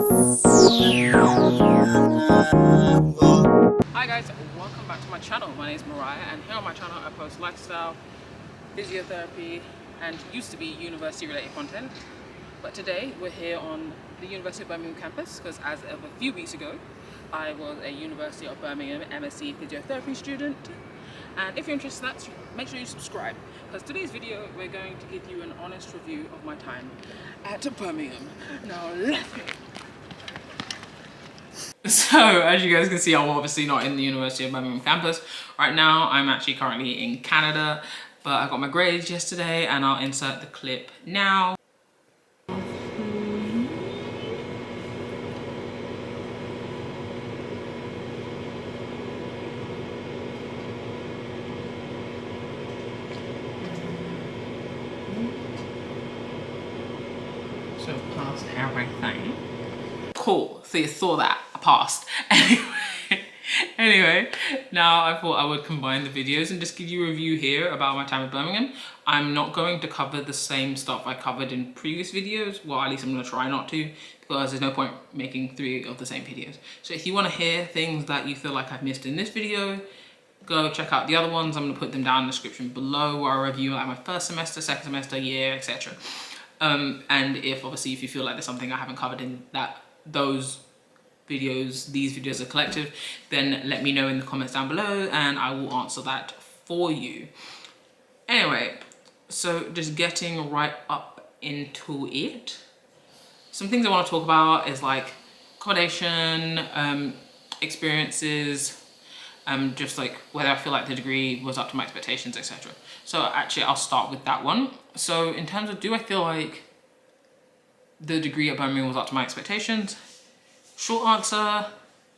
Hi guys, welcome back to my channel. My name is Mariah, and here on my channel I post lifestyle, physiotherapy and used to be university related content. But today we're here on the University of Birmingham campus because as of a few weeks ago I was a University of Birmingham MSc Physiotherapy student. And if you're interested in that, make sure you subscribe, because today's video we're going to give you an honest review of my time at Birmingham. Now let's go. So as you guys can see, I'm obviously not in the University of Birmingham campus right now. I'm actually currently in Canada, but I got my grades yesterday and I'll insert the clip now. So passed everything. Cool, so you saw that, I passed. Anyway, now I thought I would combine the videos and just give you a review here about my time at Birmingham. I'm not going to cover the same stuff I covered in previous videos. Well, at least I'm going to try not to, because there's no point making 3 of the same videos. So if you want to hear things that you feel like I've missed in this video, go check out the other ones. I'm going to put them down in the description below, where I review like my first semester, second semester, year, etc. And if you feel like there's something I haven't covered in those videos, these videos are collective, then let me know in the comments down below and I will answer that for you. Anyway, so just getting right up into it. Some things I want to talk about is like accommodation, experiences, just like whether I feel like the degree was up to my expectations, etc. So actually I'll start with that one. So in terms of, do I feel like the degree at Birmingham was up to my expectations? Short answer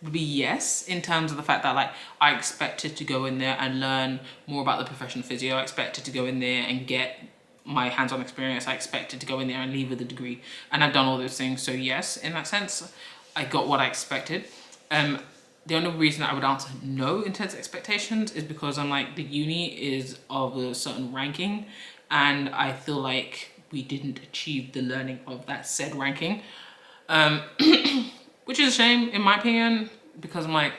would be yes, in terms of the fact that like I expected to go in there and learn more about the profession of physio. I expected to go in there and get my hands-on experience. I expected to go in there and leave with a degree, and I've done all those things. So yes, in that sense, I got what I expected. The only reason I would answer no in terms of expectations is because I'm like, the uni is of a certain ranking and I feel like we didn't achieve the learning of that said ranking. Which is a shame in my opinion, because I'm like,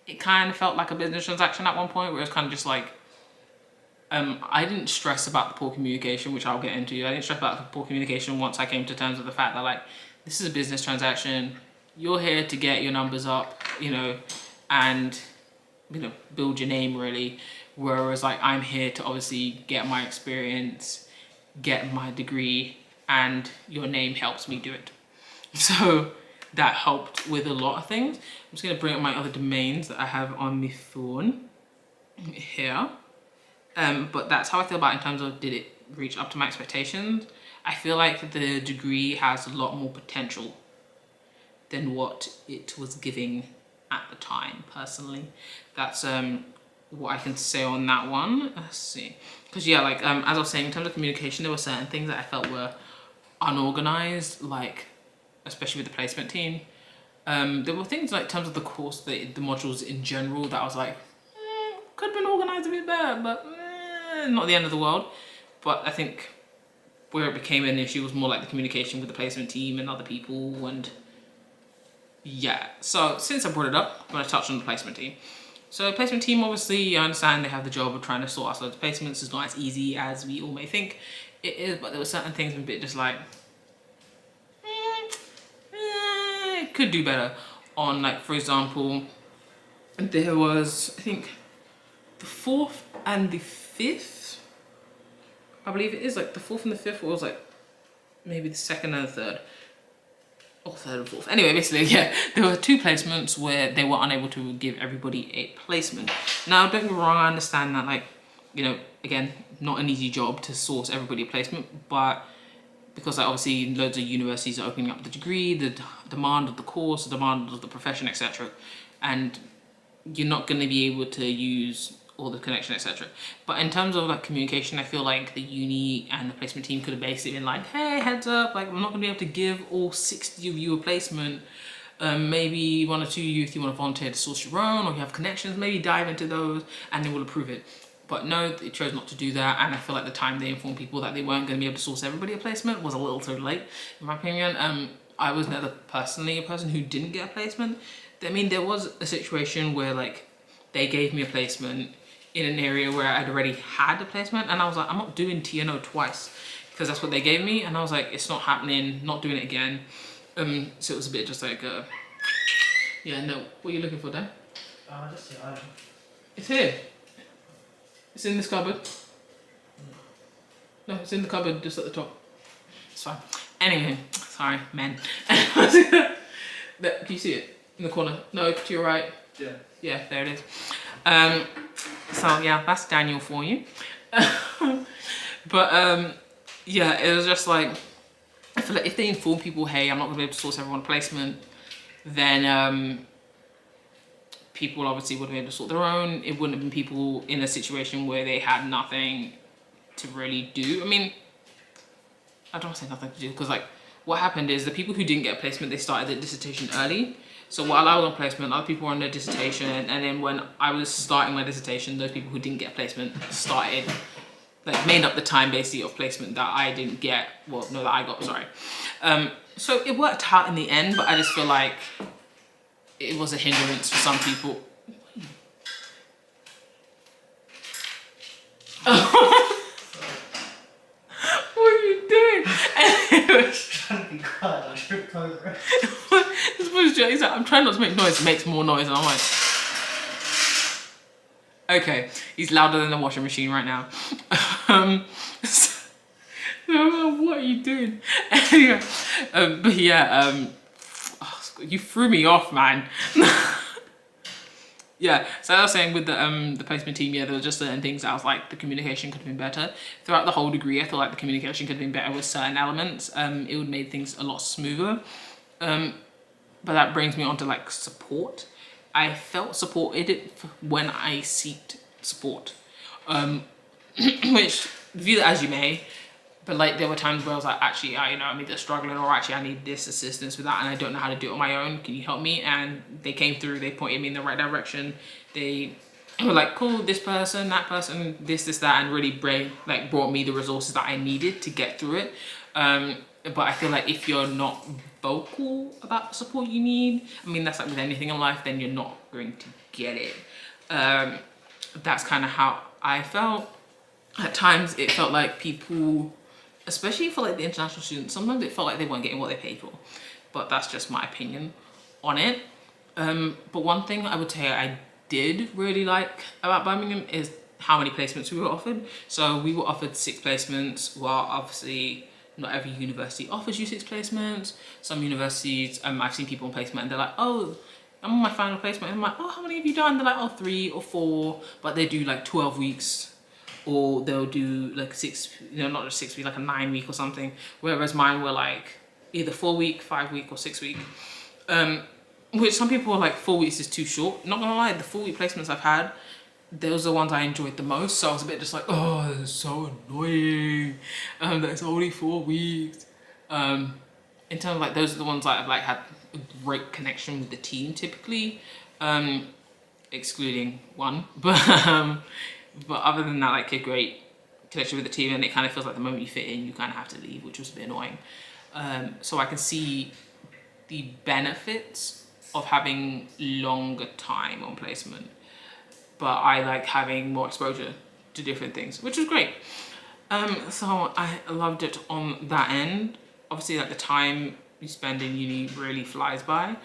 it kind of felt like a business transaction at one point, where it's kind of just like, I didn't stress about the poor communication, which I'll get into. I didn't stress about the poor communication once I came to terms with the fact that like, this is a business transaction. You're here to get your numbers up, and, build your name really. Whereas like, I'm here to obviously get my experience, get my degree, and your name helps me do it. So that helped with a lot of things. I'm just going to bring up my other domains that I have on my phone here. But that's how I feel about it in terms of, did it reach up to my expectations? I feel like the degree has a lot more potential than what it was giving at the time, personally. That's what I can say on that one. Let's see. Because yeah, like as I was saying, in terms of communication, there were certain things that I felt were unorganized, like especially with the placement team. There were things like in terms of the course, the modules in general, that I was like, could have been organized a bit better, but not the end of the world. But I think where it became an issue was more like the communication with the placement team and other people. And yeah, so since I brought it up, I'm going to touch on the placement team. So placement team, obviously I understand they have the job of trying to sort out loads of placements. It's not as easy as we all may think it is, but there were certain things a bit just like, could do better on. Like, for example, there was, I think, the 4th and the 5th, I believe it is, like the 4th and the 5th, or it was like maybe the 2nd and the 3rd, or 3rd and 4th. Anyway, basically, yeah, there were 2 placements where they were unable to give everybody a placement. Now, don't get me wrong, I understand that, like, again, not an easy job to source everybody a placement, but because like, obviously loads of universities are opening up the degree, the demand of the course, the demand of the profession, etc. And you're not going to be able to use all the connection, etc. But in terms of like communication, I feel like the uni and the placement team could have basically been like, hey, heads up, like I'm not going to be able to give all 60 of you a placement. Maybe 1 or 2 of you, if you want to volunteer to source your own, or you have connections, maybe dive into those and they will approve it. But no, they chose not to do that, and I feel like the time they informed people that they weren't going to be able to source everybody a placement was a little too late, in my opinion. I was never personally a person who didn't get a placement. I mean, there was a situation where like they gave me a placement in an area where I'd already had a placement, and I was like, I'm not doing TNO twice, because that's what they gave me, and I was like, it's not happening, not doing it again. So it was a bit just like, yeah, no. What are you looking for, Dan? Just the item. It's here. It's in this cupboard. No, it's in the cupboard just at the top. It's fine. Anyway, sorry, men. Can you see it in the corner? No, to your right. Yeah. Yeah, there it is. So yeah, that's Daniel for you. But yeah, it was just like, I feel like if they inform people, hey, I'm not gonna be able to source everyone a placement, then people obviously would have been able to sort their own. It wouldn't have been people in a situation where they had nothing to really do. I mean, I don't want to say nothing to do, because like what happened is the people who didn't get a placement, they started their dissertation early. So while I was on placement, other people were on their dissertation, and then when I was starting my dissertation, those people who didn't get a placement started, like made up the time basically of placement that I didn't get, well, no, that I got, sorry. So it worked out in the end, but I just feel like it was a hindrance for some people. What are you doing? Trying to be quiet, I tripped over it. He's like, I'm trying not to make noise, it makes more noise, and I'm like, okay, he's louder than the washing machine right now. So, what are you doing? Anyway, but yeah, oh, you threw me off, man. Yeah, so I was saying with the placement team, yeah, there were just certain things I was like, the communication could have been better. Throughout the whole degree, I feel like the communication could have been better with certain elements. It would have made things a lot smoother. But that brings me on to like support. I felt supported when I seeked support. Which, view that as you may, but like there were times where I was like, actually, I'm either struggling, or actually I need this assistance with that and I don't know how to do it on my own. Can you help me? And they came through, they pointed me in the right direction. They were like, cool, this person, that person, this, that, and really brought me the resources that I needed to get through it. But I feel like if you're not vocal about the support you need, I mean, that's like with anything in life, then you're not going to get it. That's kind of how I felt. At times it felt like people, especially for like the international students, sometimes it felt like they weren't getting what they paid for, but that's just my opinion on it. But one thing I would say I did really like about Birmingham is how many placements we were offered. So we were offered 6 placements, while obviously not every university offers you 6 placements. Some universities, I've seen people on placement and they're like, oh, I'm on my final placement. And I'm like, oh, how many have you done? They're like, oh, 3 or 4, but they do like 12 weeks. Or they'll do like 6, not just 6 weeks, like a 9 week or something. Whereas mine were like either 4 week, 5 week, or 6 week. Which some people are like 4 weeks is too short. Not gonna lie, the 4 week placements I've had, those are the ones I enjoyed the most. So I was a bit just like, oh, this is so annoying. That's only 4 weeks. In terms of like, those are the ones that I've like had a great connection with the team typically. Excluding one, but other than that, like a great connection with the team, and it kind of feels like the moment you fit in, you kind of have to leave, which was a bit annoying. So I can see the benefits of having longer time on placement, but I like having more exposure to different things, which was great. So I loved it on that end. Obviously, like the time you spend in uni really flies by.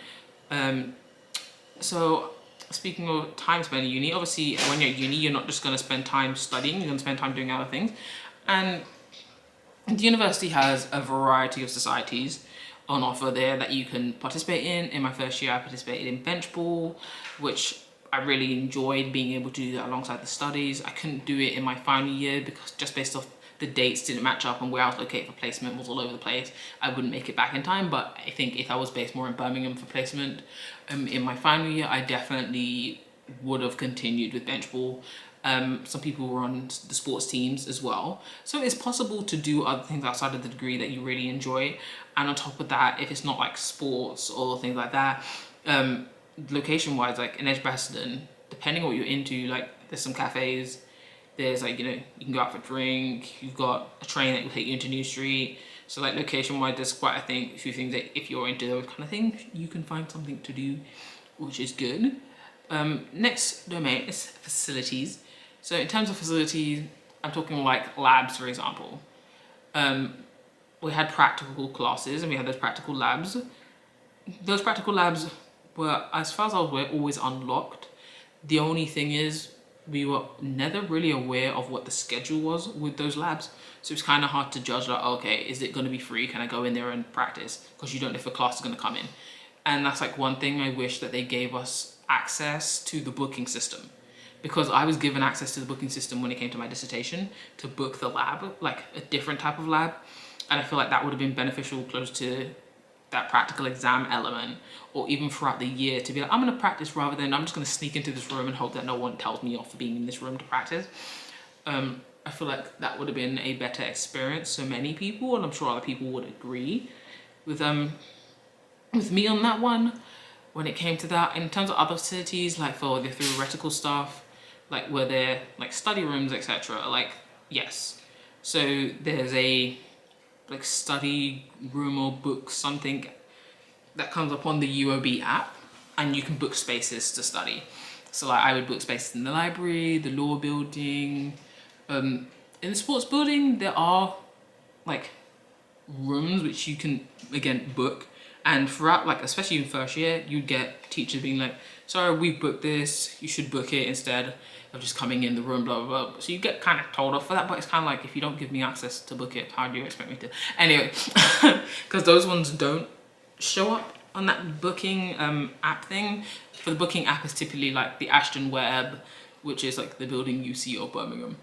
So speaking of time spent in uni, obviously when you're at uni, you're not just going to spend time studying, you're going to spend time doing other things. And the university has a variety of societies on offer there that you can participate in. In my first year, I participated in bench ball, which I really enjoyed being able to do that alongside the studies. I couldn't do it in my final year because just based off the dates didn't match up, and where I was located for placement was all over the place. I wouldn't make it back in time, but I think if I was based more in Birmingham for placement in my final year, I definitely would have continued with bench ball. Some people were on the sports teams as well. So it's possible to do other things outside of the degree that you really enjoy. And on top of that, if it's not like sports or things like that, location wise, like in Edgbaston, depending on what you're into, like there's some cafes, there's like, you can go out for a drink, you've got a train that will take you into New Street. So like location wise, there's quite a few things that if you're into those kind of things, you can find something to do, which is good. Next domain is facilities. So in terms of facilities, I'm talking like labs, for example. We had practical classes and we had those practical labs. Those practical labs were, as far as I was aware, always unlocked. The only thing is we were never really aware of what the schedule was with those labs. So it's kind of hard to judge like, okay, is it going to be free? Can I go in there and practice? Because you don't know if a class is going to come in. And that's like one thing I wish that they gave us access to the booking system. Because I was given access to the booking system when it came to my dissertation to book the lab, like a different type of lab. And I feel like that would have been beneficial close to that practical exam element, or even throughout the year to be like, I'm going to practice rather than I'm just going to sneak into this room and hope that no one tells me off for being in this room to practice. I feel like that would have been a better experience for many people, and I'm sure other people would agree with me on that one. When it came to that, in terms of other facilities, like for the theoretical stuff, like were there like study rooms, etc. Like yes, so there's a like study room or book something that comes up on the UOB app, and you can book spaces to study. So like I would book spaces in the library, the law building. In the sports building, there are like rooms which you can again book, and throughout like especially in first year, you'd get teachers being like, sorry, we've booked this, you should book it instead of just coming in the room, blah blah blah. So you get kind of told off for that, but it's kind of like, if you don't give me access to book it, how do you expect me to? Anyway, because those ones don't show up on that booking app thing. For the booking app, is typically like the Ashton Webb, which is like the building UC of Birmingham.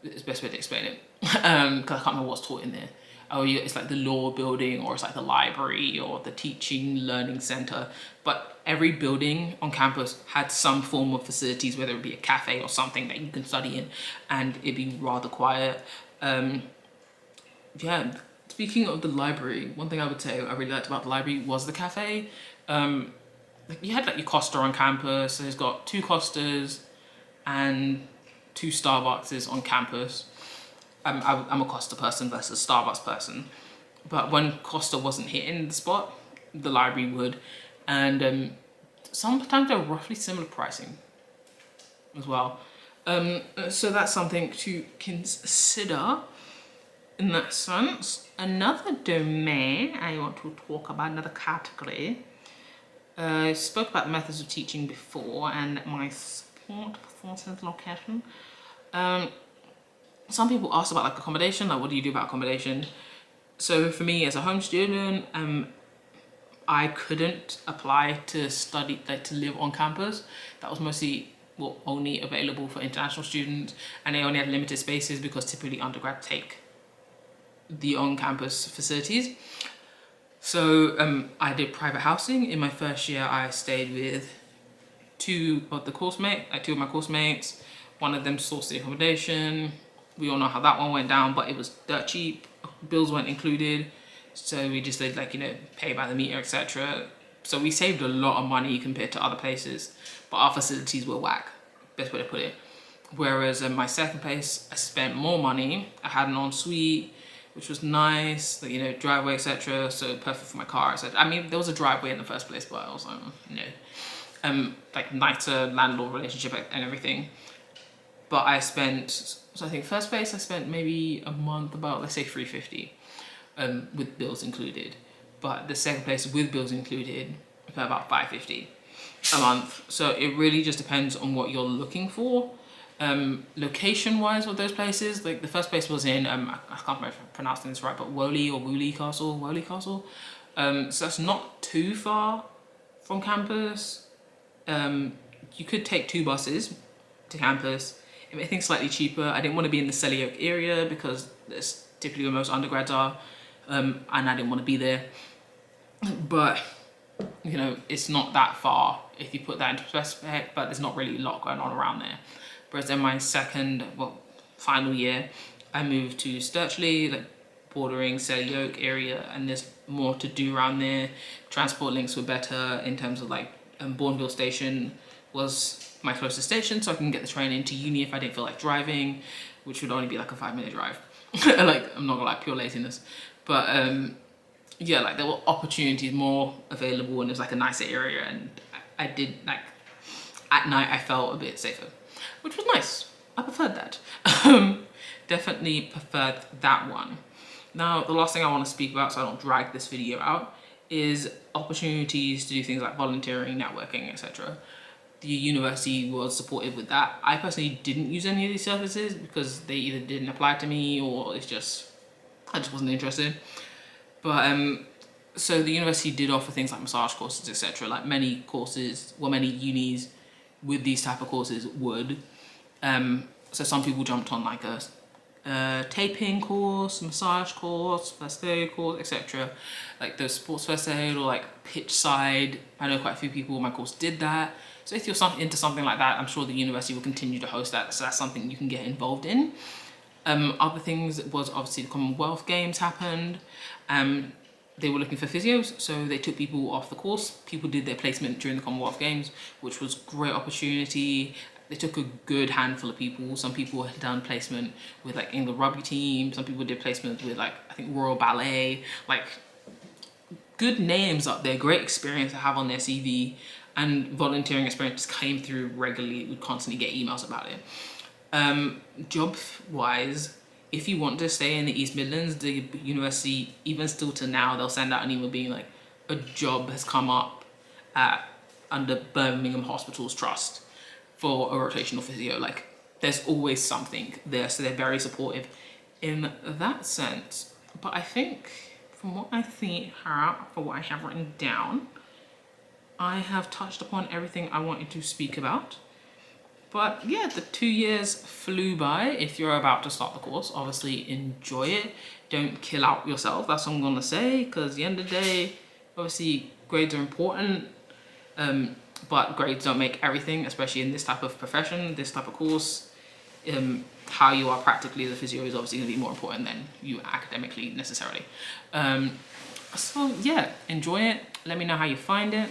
It's the best way to explain it, because I can't remember what's taught in there. Oh, yeah, it's like the law building, or it's like the library, or the teaching learning center. But every building on campus had some form of facilities, whether it be a cafe or something that you can study in, and it'd be rather quiet. Yeah, speaking of the library, one thing I would say I really liked about the library was the cafe. Like you had like your Costa on campus, so it's got 2 Costas and 2 Starbucks on campus. I'm a Costa person versus Starbucks person, but when Costa wasn't hitting the spot, the library would, and sometimes they're roughly similar pricing as well. So that's something to consider in that sense. Another domain I want to talk about, another category. I spoke about methods of teaching before and my support forces location. Some people ask about like accommodation, like what do you do about accommodation? So for me as a home student, I couldn't apply to study, like to live on campus. That was mostly only available for international students, and they only had limited spaces because typically undergrad take the on-campus facilities. So I did private housing. In my first year, I stayed with 2 of my course mates. One of them sourced the accommodation. We all know how that one went down, but it was dirt cheap. Bills weren't included, so we just did like, you know, pay by the meter, etc. So we saved a lot of money compared to other places, but our facilities were whack, best way to put it. Whereas in my second place, I spent more money. I had an ensuite, which was nice, you know, driveway, etc. So perfect for my car, etc. I mean, there was a driveway in the first place, but I was like, no, like nicer landlord relationship and everything. But I spent, so I think first place I spent maybe a month, about let's say $350, with bills included. But the second place with bills included, about $550 a month. So it really just depends on what you're looking for. Location wise with those places, like the first place was in, I can't remember if I'm pronouncing this right, but Wholey Castle. So that's not too far from campus. You could take 2 buses to campus. It made things slightly cheaper. I didn't want to be in the Selly Oak area because that's typically where most undergrads are, and I didn't want to be there. But you know, it's not that far if you put that into perspective, but there's not really a lot going on around there. Whereas in my final year, I moved to Sturchley, like bordering Selly Oak area, and there's more to do around there. Transport links were better in terms of like Bourneville Station was my closest station, so I can get the train into uni if I didn't feel like driving, which would only be like a 5-minute drive. Like, I'm not gonna lie, pure laziness. But yeah, like there were opportunities more available, and it was like a nicer area, and I did like at night I felt a bit safer, which was nice. I preferred that. Definitely preferred that one. Now, the last thing I want to speak about, so I don't drag this video out, is opportunities to do things like volunteering, networking, etc. The university was supportive with that. I personally didn't use any of these services because they either didn't apply to me or I just wasn't interested. But so the university did offer things like massage courses, etc. Like many courses, well, many unis with these type of courses would. So some people jumped on like a taping course, massage course, first aid course, etc. Like the sports first aid or like pitch side. I know quite a few people in my course did that. So if you're into something like that, I'm sure the university will continue to host that. So that's something you can get involved in. Other things was obviously the Commonwealth Games happened. They were looking for physios, so they took people off the course. People did their placement during the Commonwealth Games, which was great opportunity. They took a good handful of people. Some people had done placement with like England rugby team. Some people did placement with like, I think Royal Ballet, like good names up there, great experience to have on their CV, and volunteering experience came through regularly. We'd constantly get emails about it. Job wise, if you want to stay in the East Midlands, the university, even still to now, they'll send out an email being like, a job has come up under Birmingham Hospitals Trust for a rotational physio. Like there's always something there, so they're very supportive in that sense. But I think from what I see here, for what I have written down, I have touched upon everything I wanted to speak about. But yeah, the 2 years flew by. If you're about to start the course, obviously enjoy it. Don't kill out yourself, that's what I'm gonna say, because at the end of the day, obviously grades are important, but grades don't make everything, especially in this type of profession, this type of course. How you are practically as a physio is obviously gonna be more important than you academically necessarily. So yeah, enjoy it. Let me know how you find it.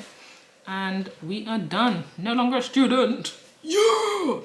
And we are done. No longer a student. Yeah!